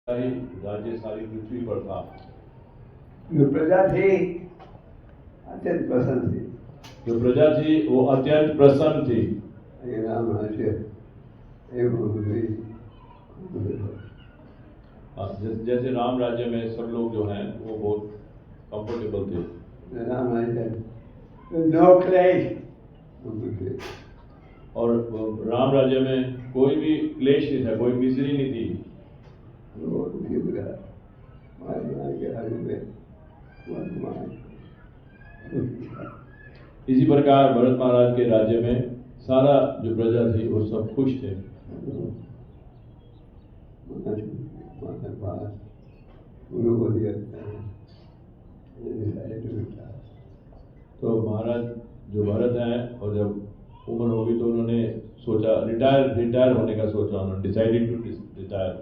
ही राज्य सारी पृथ्वी पर था। जो प्रजा थी अत्यंत प्रसन्न थी। जो प्रजा थी वो अत्यंत प्रसन्न थी। ये राम राज्य जैसे राम राज्य में सब लोग जो हैं वो बहुत कंफर्टेबल थे। राम राज्य नो क्लेश, और राम राज्य में कोई भी क्लेश नहीं था, कोई मिजरी नहीं थी। इसी प्रकार भरत महाराज के राज्य में सारा जो प्रजा थी वो सब खुश थे। तो महाराज जो भरत हैं और जब उम्र होगी तो उन्होंने सोचा रिटायर होने का सोचा। उन्होंने decided to retire.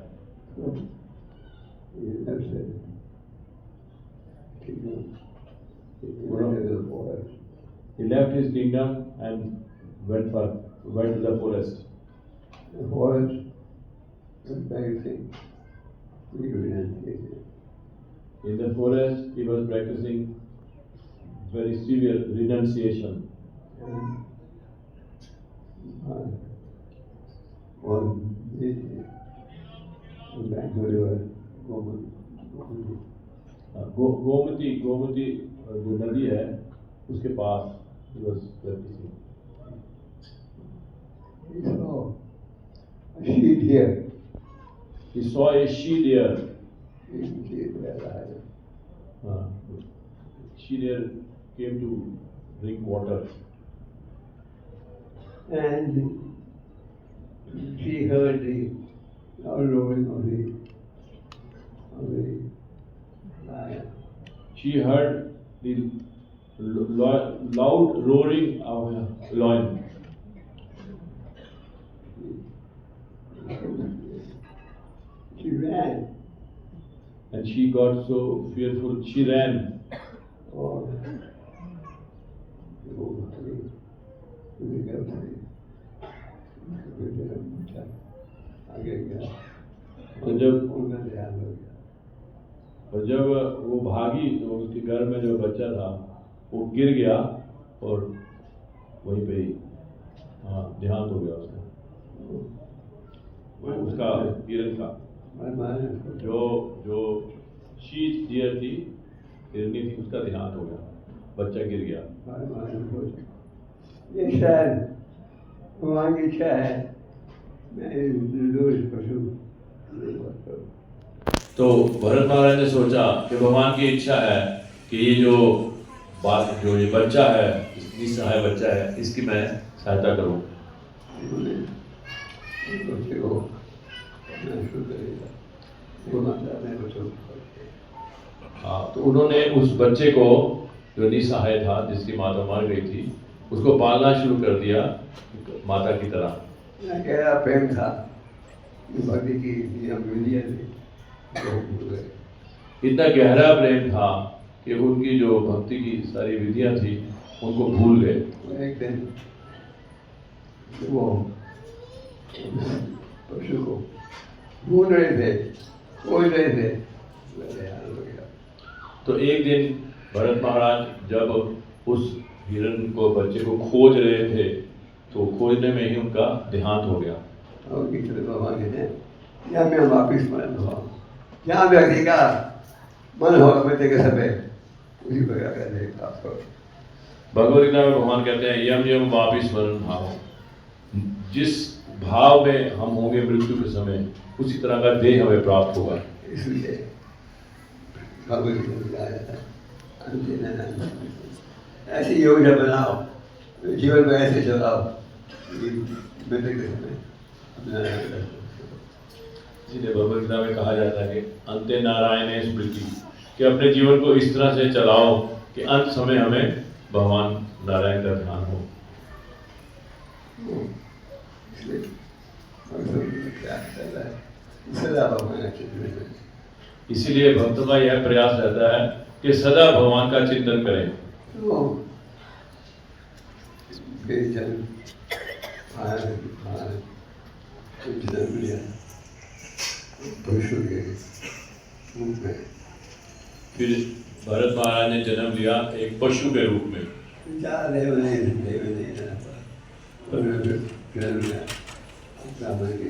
He left his kingdom and went to the forest. The forest was practicing renunciation. In the forest, he was practicing very severe renunciation. Gomti जो नदी है उसके पास he was practicing. He saw a she deer. He saw a she deer. She deer came to drink water. And she heard the loud roaring of the lion. She heard the loud roaring of a lion. She ran. And she got so fearful, she ran. और जब वो भागी तो उसके घर में जो बच्चा था वो गिर गया और वहीं पे देहांत हो गया उसका हिरन का। जो शीश डियर थी, हिरनी थी, उसका देहांत हो गया, बच्चा गिर गया। ये शायद भगवान की इच्छा है। तो भरत महाराज ने सोचा कि भगवान की इच्छा है कि ये जो ये बच्चा है, निसहाय बच्चा है, इसकी मैं सहायता करूं। तो उन्होंने उस बच्चे को जो निसहाय था, जिसकी माता मर गई थी, उसको पालना शुरू कर दिया माता की तरह। गहरा प्रेम था, भक्ति की इतना गहरा प्रेम था कि उनकी जो भक्ति की सारी विधियां थी उनको भूल गए। एक दिन वो पशु को ढूंढ रहे थे, खोज रहे थे। तो एक दिन भरत महाराज जब उस हिरण को, बच्चे को खोज रहे थे, तो खोजने में ही उनका देहांत हो गया। और भगवान कहते हैं मैं वापिस मन हुआ, जहाँ व्यक्ति का मन होगा बच्चे के समय उसी प्रकार का देख आपको। भगवद गीता में भगवान कहते हैं यम यम वापिस स्मरण भाव। जिस भाव में हम होंगे मृत्यु के समय, उसी तरह का देह हमें प्राप्त होगा। इसलिए भगवद गीता में ऐसी योजना बनाओ, जीवन में ऐसे चलाओ मृत्यु के समय। इसलिए भगवद गीता में कहा जाता है कि अंते नारायण स्मृति, कि अपने जीवन को इस तरह से चलाओ कि अंत समय हमें भगवान नारायण का ध्यान हो। इसीलिए भक्तों का यह प्रयास रहता है कि सदा भगवान का चिंतन करें। पशु के रूप में। फिर भरत महाराज ने जन्म लिया एक पशु के रूप में। ज़्यादा देव नहीं रहना पड़ा, उन्होंने जन्म लिया ब्राह्मण के।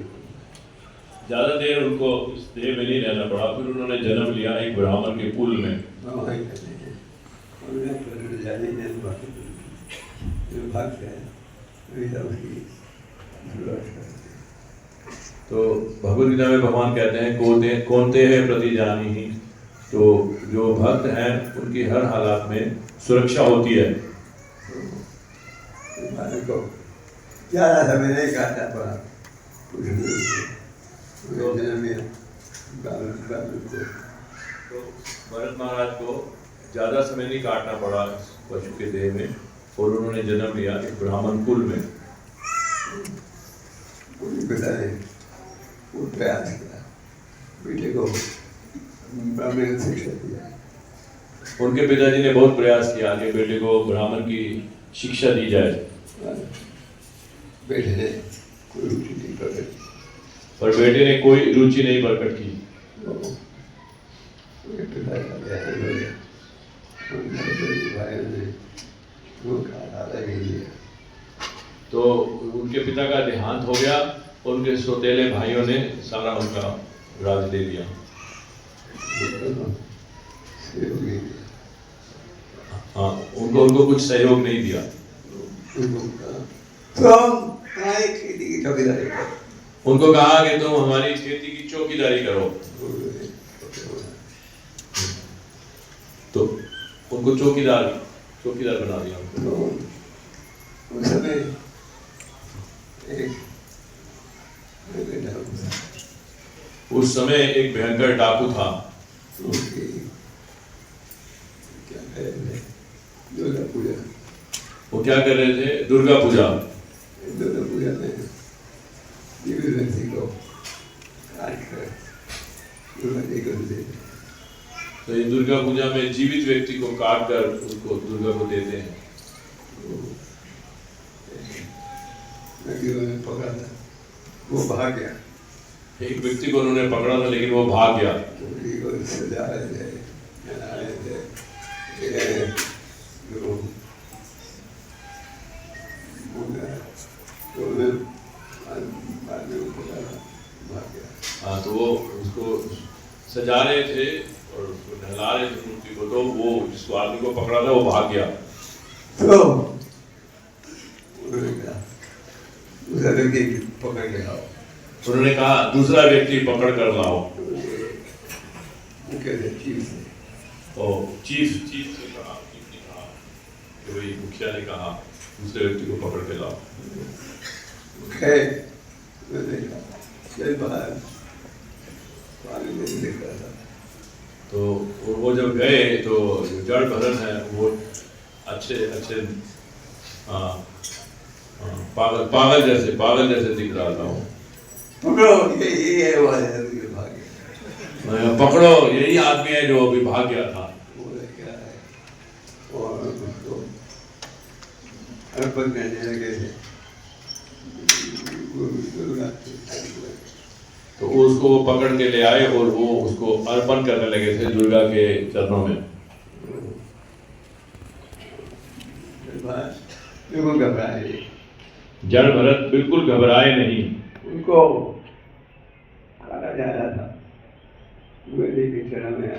ज्यादा देर उनको इस देह में नहीं रहना पड़ा, फिर उन्होंने जन्म लिया एक ब्राह्मण के कुल में। वहीं करते हैं, उन्होंने पर जाने नहीं बाकी जो भक्त है वही सब उसकी शुरुआत करते हैं। तो भगवद गीता में भगवान कहते हैं कौनते हैं प्रति जानी ही, तो जो भक्त हैं उनकी हर हालात में सुरक्षा होती है। भारत को ज़्यादा समय नहीं काटना पड़ा, कुछ जन्म लिया ब्राह्मण को। तो भरत महाराज को ज़्यादा समय नहीं काटना पड़ा पशु के देह में, और उन्होंने जन्म लिया एक ब्राह्मण कुल में। उनके पिता ने वो प्रयास किया, बेटे को ब्राह्मण शिक्षा दिया। उनके पिताजी ने बहुत प्रयास किया कि बेटे को ब्राह्मण की शिक्षा दी जाए, बेटे ने कोई रुचि नहीं प्रकट की। पर बेटे ने कोई रुचि नहीं प्रकट की। उनके पिता का देहांत हो गया, उनके भाइयों ने वो कहा नहीं लिया। तो उनके पिता का देहांत हो गया और उनके सौतेले भाइयों ने सारा उनका राज ले लिया। हाँ, उनको कुछ सहयोग नहीं दिया। तो हमारी खेती की चौकीदारी करो। उनको कहा कि तुम हमारी खेती की चौकीदारी करो, तो उनको चौकीदार बना दिया। तो उस समय उस समय एक भयंकर डाकू था। दुर्गा पूजा, वो क्या कर रहे थे? दुर्गा पूजा में जीवित व्यक्ति को काट कर दुर्गा जी को देते। तो ये दुर्गा पूजा में जीवित व्यक्ति को काट कर उसको दुर्गा को देते हैं। पकड़ा था, वो भाग गया। एक व्यक्ति को उन्होंने पकड़ा था लेकिन वो भाग गया। सजा रहे थे, हाँ, तो वो उसको सजा रहे थे और उसको नहला रहे थे मूर्ति को, तो वो जिसको आदमी को पकड़ा था वो भाग गया। तो उन्होंने कहा दूसरा व्यक्ति पकड़ के लाओ। उन्होंने कहा दूसरा व्यक्ति पकड़ कर लाओ। चीफ ने कहा कि वही मुखिया ने कहा दूसरे व्यक्ति को पकड़ के लाओ। तो वो जब गए तो जड़ भरन है वो अच्छे पागल जैसे दिख रहा था। पकड़ो ये है वो भाग्य, पकड़ो यही आदमी है जो अभी भाग गया था। और उसको अर्पण करने लगे थे। तो उसको वो पकड़ के ले आए और वो उसको अर्पण करने लगे थे दुर्गा के चरणों में। बिल्कुल घबराए, जड़ भरत बिल्कुल घबराए नहीं। उनको काटा जा रहा था, दुर्गा के चरण में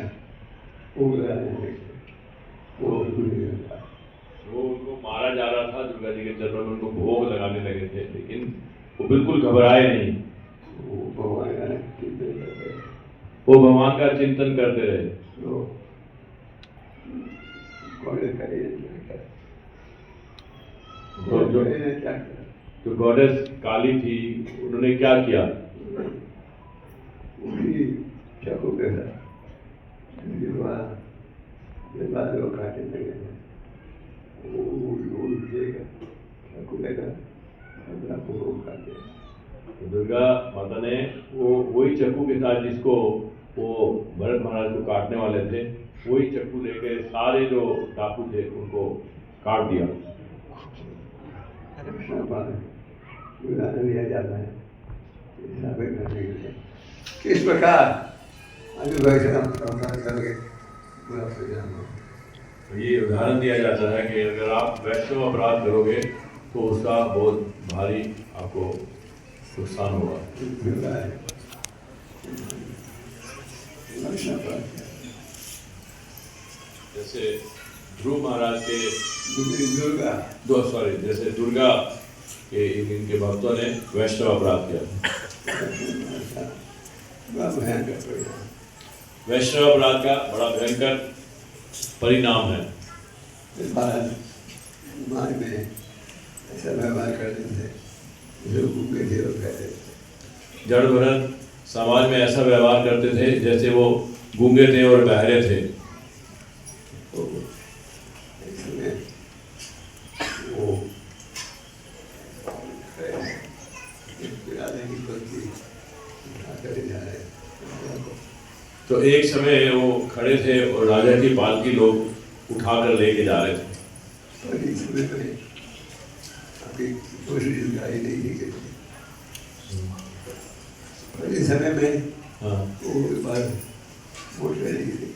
वो उनको मारा जा रहा था, दुर्गा जी के चरणों में उनको भोग लगाने लगे थे, लेकिन वो बिल्कुल घबराए नहीं। वो भगवान का चिंतन करते रहे। जो गॉडेस काली थी उन्होंने क्या किया? चाकू के साथ काटने लगे, चाकू लेकर काटे। दुर्गा माता ने वही चाकू के साथ जिसको वो भरत महाराज को काटने वाले थे, वही चाकू लेके सारे जो डाकू थे उनको काट दिया। उदाहरण लिया जाता है करने के लिए। किस प्रकार अनुभव से हम संसार करके पूरा परिणाम हो। तो ये उदाहरण दिया जाता है कि अगर आप वैष्णव अपराध करोगे तो उसका बहुत भारी आपको नुकसान होगा। मिलता है वैष्णव अपराध क्या है? जैसे ध्रुव महाराज के दुर्गा जैसे दुर्गा के इनके भक्तों ने वैष्णव अपराध किया। बड़ा भयंकर परिणाम। वैष्णव अपराध का बड़ा भयंकर परिणाम है। माय में ऐसा व्यवहार करते थे जो गूंगे थे और कहते थे। जड़ भरत समाज में ऐसा व्यवहार करते थे जैसे वो गूंगे थे और बहरे थे। तो एक समय वो राजा की पत्नी उठाकर जा रहे तो एक समय वो खड़े थे और राजा की पालकी लोग उठाकर लेके जा रहे थे। और इस समय में आपकी कोशिश दिखाई नहीं दी गई। और इस समय में हाँ। वो बार मोटर नहीं थी।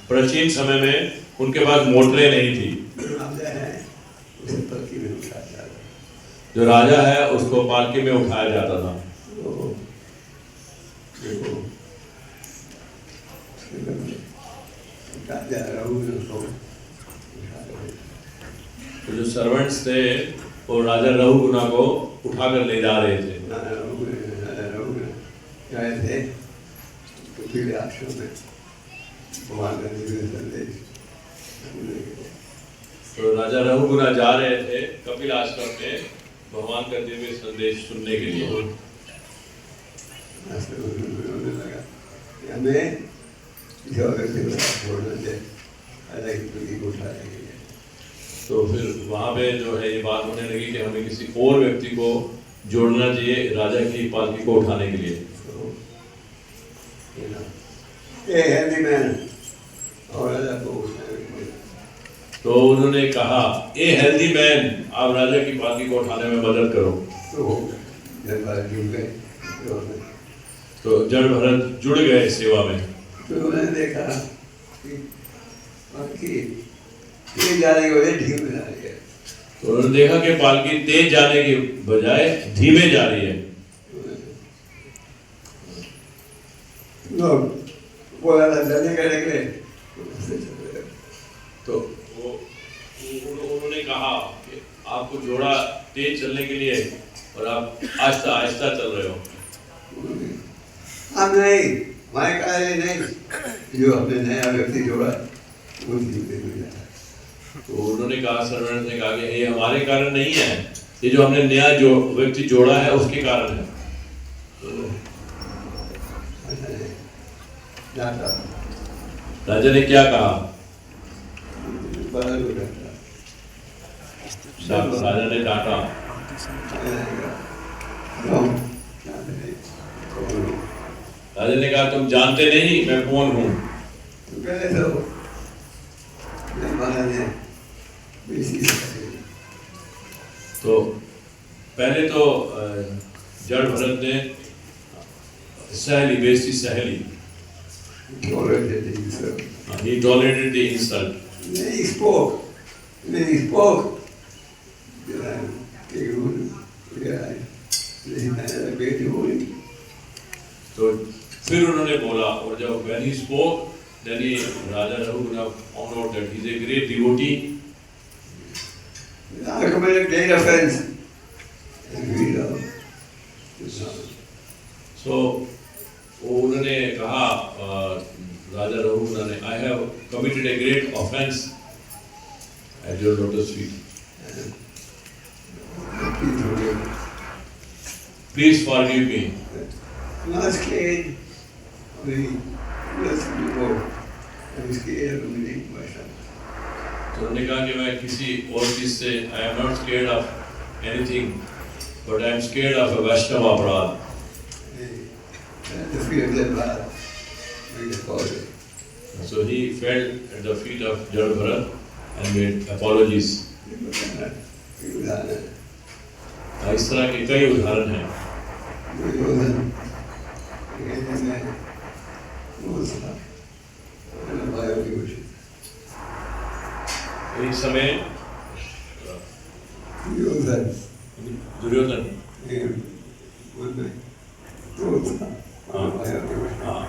प्राचीन समय में उनके पास मोटरें नहीं थी। जो राजा है उसे पत्नी में उठाया जाता था। जो राजा है उसको पालकी में उठाया जाता था। तो देखो राजा रघुवीर को उठा कर तो जो सर्वेंट्स थे वो राजा रघुगुना को उठाकर ले जा रहे थे। रघुवीर गए थे कपिल आश्रम में भगवान का दिव्य संदेश। तो राजा रघुगुना जा रहे थे कपिल आश्रम में भगवान का दिव्य संदेश सुनने के लिए। लगा हमें जो व्यक्ति को छोड़ना चाहिए अलग पीढ़ी को उठा लेंगे। तो फिर वहाँ पे जो है ये बात होने लगी कि हमें किसी और व्यक्ति को जोड़ना चाहिए राजा की पालकी को उठाने के लिए। ये हैंडीमैन और राजा को उठाने के लिए। तो उन्होंने कहा ए हेल्दी मैन आप राजा की पालकी को उठाने में मदद करो। तो जब बात जुड़ गए तो जड़ भरत जुड़ गए सेवा में। तो उन्होंने देखा कि पालकी तेज जाने के बजाय धीमे जा रही है। तो उन्होंने देखा कि पालकी तेज जाने की बजाय धीमे जा रही है। लोग बोला था जाने का निकले तो उन्होंने कहा कि आपको जोड़ा तेज चलने के लिए और आप आहिस्ता आहिस्ता चल रहे हो। हम नहीं हमारे कार्य नहीं जो हमने नया व्यक्ति जोड़ा वो धीमे हो जाता है। तो उन्होंने कहा सर्वेंट ने कहा कि ये हमारे कारण नहीं है, ये जो हमने नया जो व्यक्ति जोड़ा है उसके कारण है। तो राजा ने क्या कहा? राजा ने डांटा। राजा ने कहा तुम जानते नहीं मैं कौन हूँ। तो पहले तो जड़ भरत ने सहेली बेइज्जती सहेली। He tolerated the insult. He spoke. तो फिर उन्होंने बोला और जब when he spoke then he Raja रघुगुना found out that he is a great devotee. I committed great offense. So उन्होंने कहा राजा रघुगुना ने I have committed a great offense at your lotus feet. Please forgive me. Last kid, let's go. I'm scared of the myself. तो उन्होंने कहा कि मैं किसी और चीज से I am not scared of anything, but I am scared of a Vaishnava अपराध. The feet of that blood, we get called. So he fell at the feet of Jad Bharat and made apologies. इस तरह के कई उदाहरण हैं। एक समय योधन दुर्योधन उनमें क्रोध था। हाँ हाँ,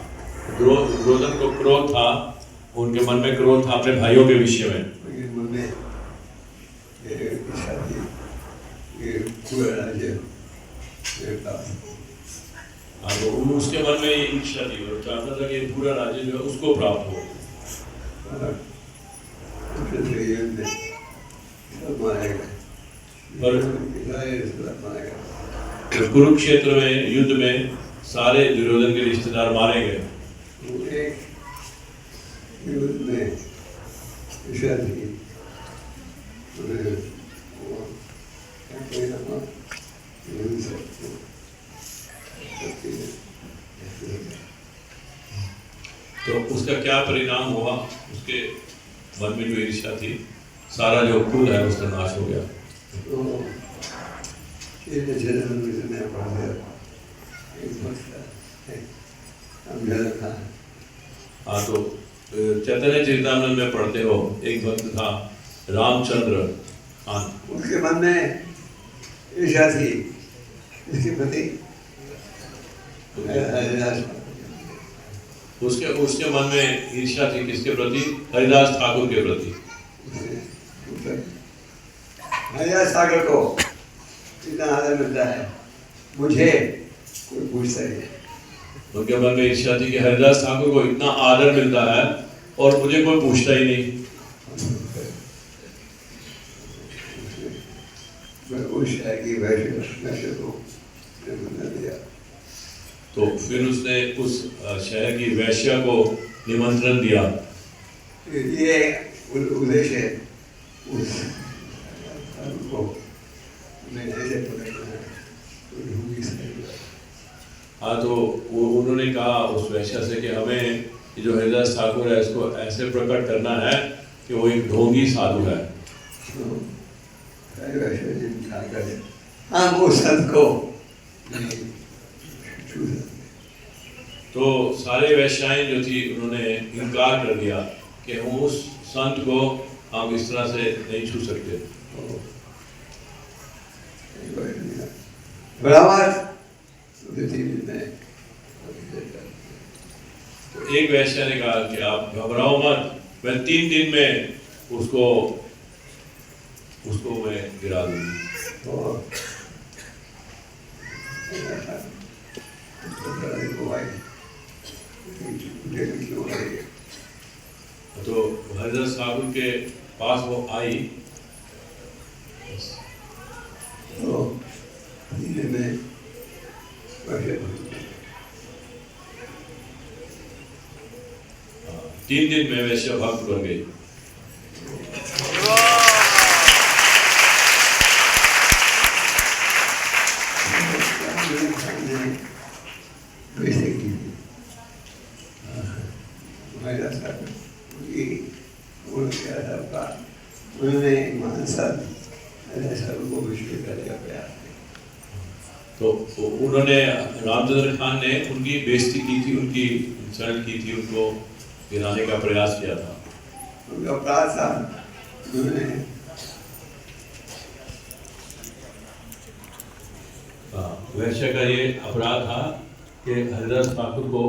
दुर्योधन को क्रोध था, उनके मन में क्रोध था अपने भाइयों के विषय में। उनके मन में ये इच्छा थी ये पूरा राज्य मेरे पास। हाँ, तो उसके मन में ये इच्छा थी और चाहता था कि पूरा राज्य जो है उसको प्राप्त हो। और उससे युद्ध में सब मारे गए। पर सब मारे गए। तो कुरुक्षेत्र में युद्ध में सारे दुर्योधन के रिश्तेदार मारे गए। वो एक युद्ध में इच्छा थी उन्हें वो क्या नाम युद्ध से तो उसका क्या परिणाम हुआ? उसके मन में जो ईर्ष्या थी, सारा जो कुल है उसका नाश हो गया। तो चैतन्य चरितामृत में पढ़ा गया एक भक्त समझा था। हाँ, तो चैतन्य चरितामृत में पढ़ते हो, एक भक्त था रामचंद्र खान। उसके मन में ईर्ष्या थी इसके प्रति। उसके मन में ईर्ष्या थी किसके प्रति? हरिदास ठाकुर के प्रति। हरिदास ठाकुर को इतना आदर मिलता है, मुझे कोई पूछता ही नहीं। उनके मन में ईर्ष्या थी कि हरिदास ठाकुर को इतना आदर मिलता है और मुझे कोई पूछता ही नहीं। उस शहर की वैश्य को बना दिया। तो फिर उसने उस शहर की वैश्या को निमंत्रण दिया। ये उद्देश्य उस को मैं ऐसे पकड़ना है। हाँ, तो उन्होंने कहा उस वैश्या से कि हमें ये जो हरिदास ठाकुर है इसको ऐसे प्रकट करना है कि वो एक ढोंगी साधु है। हम उस संत को तो सारे वैश्याएं जो थी उन्होंने इनकार कर दिया कि हम उस संत को हम इस तरह से नहीं छू सकते। तो एक वैश्या ने कहा कि आप घबराओ मत, मैं 3 दिन में उसको मैं गिरा दूंगी। तो हरिदास ठाकुर के पास वो आई। तो में 3 दिन में वैश्य भक्त बन गई। उन्होंने को विश्व कर दिया प्यार। तो उन्होंने रामचंद्र खान ने उनकी बेइज्जती की थी, उनकी इंसल्ट की थी, उनको गिराने का प्रयास किया था। उनका अपराध था। उन्होंने वैश्य का ये अपराध था कि हरिदास ठाकुर को